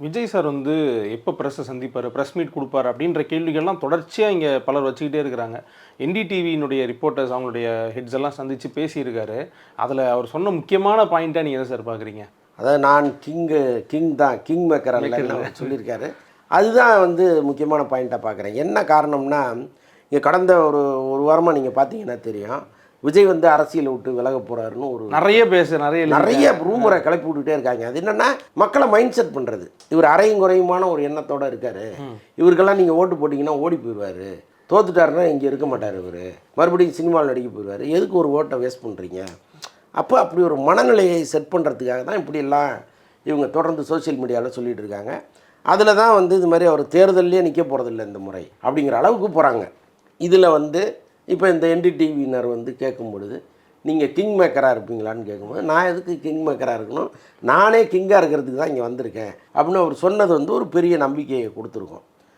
Vijay sir வந்து எப்போ ப்ரெஸ்ஸை சந்திப்பார், ப்ரெஸ் மீட் கொடுப்பார் அப்படின்ற கேள்விகள்லாம் தொடர்ச்சியாக இங்கே பலர் வச்சுக்கிட்டே இருக்கிறாங்க. என்டிடிவியினுடைய ரிப்போர்ட்டர்ஸ் அவங்களுடைய ஹெட்ஸ் எல்லாம் சந்தித்து பேசியிருக்காரு. அதில் அவர் சொன்ன முக்கியமான பாயிண்ட்டாக நீங்கள் எதை சார் பார்க்குறீங்க? அதாவது நான் கிங் தான், கிங் மேக்கர் அல்ல சொல்லியிருக்காரு. அதுதான் வந்து முக்கியமான பாயிண்ட்டாக பார்க்குறேன். என்ன காரணம்னா, இங்கே கடந்த ஒரு வாரமாக நீங்கள் பார்த்தீங்கன்னா தெரியும், விஜய் வந்து அரசியலை விட்டு விலக போகிறாருன்னு ஒரு நிறைய ரூமரை கிளப்பி விட்டுட்டே இருக்காங்க. அது என்னென்னா மக்களை மைண்ட் செட் பண்ணுறது. இவர் அரையும் குறையுமான ஒரு எண்ணத்தோடு இருக்கார். இவருக்கெல்லாம் நீங்கள் ஓட்டு போட்டிங்கன்னா ஓடி போயிடுவார், தோத்துட்டாருன்னா இங்கே இருக்க மாட்டார், இவர் மறுபடியும் சினிமாவில் நடிக்க போயிடுவார், எதுக்கு ஒரு ஓட்டை வேஸ்ட் பண்ணுறீங்க? அப்போ அப்படி ஒரு மனநிலையை செட் பண்ணுறதுக்காக தான் இப்படியெல்லாம் இவங்க தொடர்ந்து சோசியல் மீடியாவில் சொல்லிகிட்டு இருக்காங்க. அதில் தான் வந்து இது மாதிரி அவர் தேர்தல்லையே நிற்க போகிறதில்ல இந்த முறை அப்படிங்கிற அளவுக்கு போகிறாங்க. இதில் வந்து இப்போ இந்த என்டிடிவியினர் வந்து கேட்கும் பொழுது நீங்கள் கிங் மேக்கராக இருப்பீங்களான்னு கேட்கும்போது, நான் எதுக்கு கிங் மேக்கராக இருக்கணும், நானே கிங்காக இருக்கிறதுக்கு தான் இங்கே வந்திருக்கேன் அப்படின்னு அவர் சொன்னது வந்து ஒரு பெரிய நம்பிக்கையை கொடுத்துருக்கோம்.